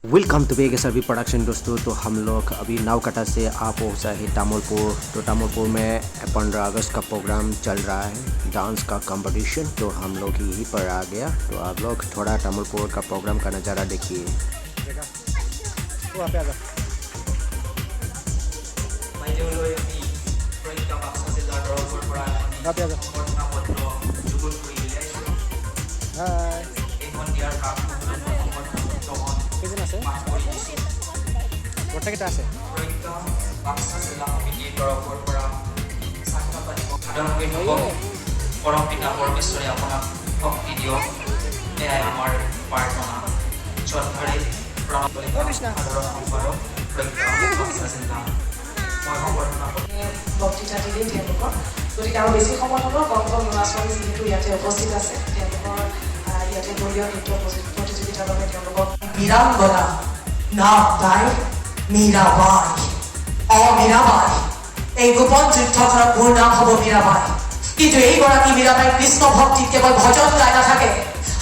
Welcome to बेगेसरबी production दोस्तों। तो हम लोग अभी नावकटा से आ पहुँचा है तामुलपुर। तो तामुलपुर में 15 अगस्त का प्रोग्राम चल रहा है, डांस का कंपटीशन। तो हम लोग यहीं पर आ गया। तो आप लोग थोड़ा तामुलपुर का प्रोग्राम का नज़ारा देखिए। परम पिता परमेश्वरे आपनाक शक्ति दियक एयाই आमार प्रार्थना। श्रद्धारे प्रणव साधारण सम्पादक বক্তৃতা দিলেই তেওঁলোকৰ গতিকে আৰু বেছি সময় নলওঁ। কম কম ল'ৰা ছোৱালী যিহেতু ইয়াতে উপস্থিত আছে, তেওঁলোকৰ ইয়াতে দলীয় নৃত্য প্ৰতিযোগিতাৰ বাবে তেওঁলোকক বীৰাংগনা নাম তাইৰ মীৰাবাই। মীৰাবাই, এই গোপন যুদ্ধখনত মোৰ নাম হ'ব মীৰাবাই। কিন্তু এইগৰাকী মীৰাবাই কৃষ্ণ ভক্তিত কেৱল ভজন গাই নাথাকে,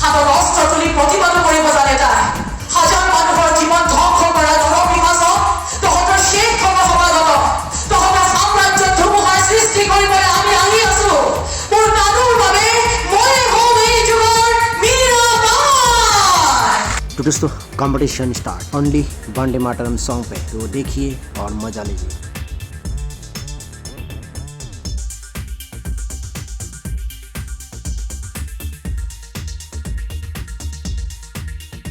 হাতত অস্ত্ৰ তুলি প্ৰতিবাদো কৰিব জানে তাই। হাজাৰ মানুহৰ জীৱন ধ্বংস কৰা নৰপিশাচক তহঁতৰ শেষ হ'ব সমাগত। তহঁতৰ সাম্ৰাজ্যত ধুমুহাৰ সৃষ্টি কৰিবলৈ আমি আহি আছো। মোৰ নানুৰ বাবে মই হ'ম এই যুগৰ মীৰাবাই। तो दोस्तों competition start only Vande Mataram song पे। तो देखिए और मज़ा लीजिए।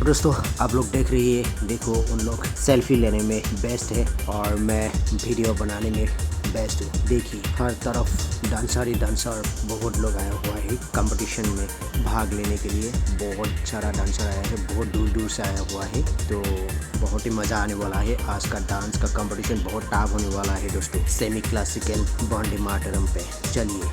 दोस्तों आप लोग देख रही है, देखो उन लोग सेल्फी लेने में बेस्ट है और मैं वीडियो बनाने में बेस्ट हूँ। देखिए हर तरफ डांसर ही डांसर, बहुत लोग आया हुआ है कंपटीशन में भाग लेने के लिए। बहुत सारा डांसर आया है, बहुत दूर दूर से आया हुआ है। तो बहुत ही मज़ा आने वाला है। आज का डांस का कंपटीशन बहुत टफ होने वाला है दोस्तों। सेमी क्लासिकल वंदे मातरम पे चलिए।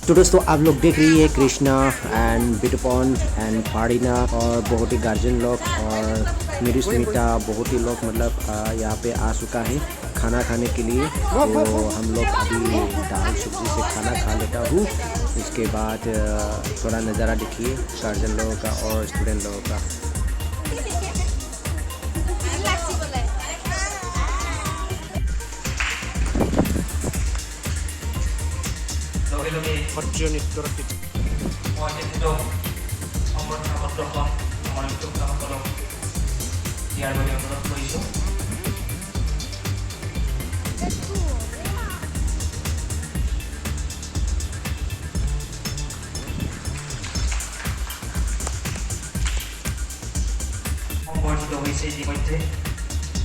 तो दोस्तों आप लोग देख रही है कृष्णा एंड बिटुपन एंड फारिना और बहुत ही गार्जियन लोग और मेरी स्मिता, बहुत ही लोग मतलब यहाँ पे आ चुका है खाना खाने के लिए। तो हम लोग अभी दाल सब्जी से खाना खा लेता हूँ। इसके बाद थोड़ा नज़ारा देखिए गार्जियन लोगों का और स्टूडेंट लोगों का।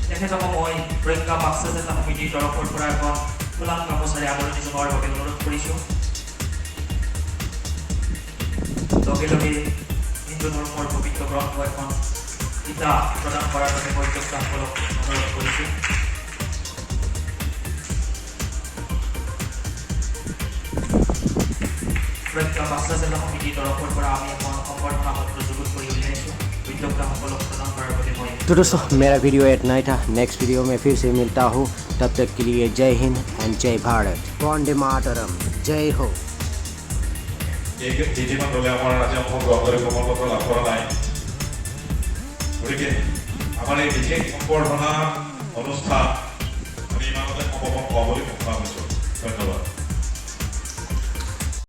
তেখেতক মই প্ৰজ্ঞা মাকসাজেতা সমিতিৰ তৰফৰ পৰা এখন ফুলাম গামোচাৰে আদৰণি জনোৱাৰ বাবে অনুৰোধ কৰিছোঁ। লগে লগে হিন্দু ধৰ্মৰ পবিত্ৰ গ্ৰন্থ এখন গীতা প্ৰদান কৰাৰ বাবে বয়োজ্যেষ্ঠসকলক অনুৰোধ কৰিছোঁ। প্ৰজ্ঞা মাকসাজেতা সমিতিৰ তৰফৰ পৰা আমি এখন সম্বৰ্ধনা পত্ৰ যুগুত কৰি উলিয়াইছোঁ। तो दोस्तों मेरा वीडियो इतना ही था। नेक्स्ट वीडियो में फिर से मिलता हूँ। तब तक के लिए जय हिंद एंड जय भारत। वंदे मातरम। जय हो। কেইটিমান দলে আমাৰ আজি অংশগ্ৰহণ কৰি প্ৰমাণপত্ৰ লাভ কৰা নাই। গতিকে আমাৰ এই বিশেষ সম্বৰ্ধনা অনুষ্ঠান আমি ইমানতে সমাপন হোৱা বুলি ঘোষণা কৰিছোঁ।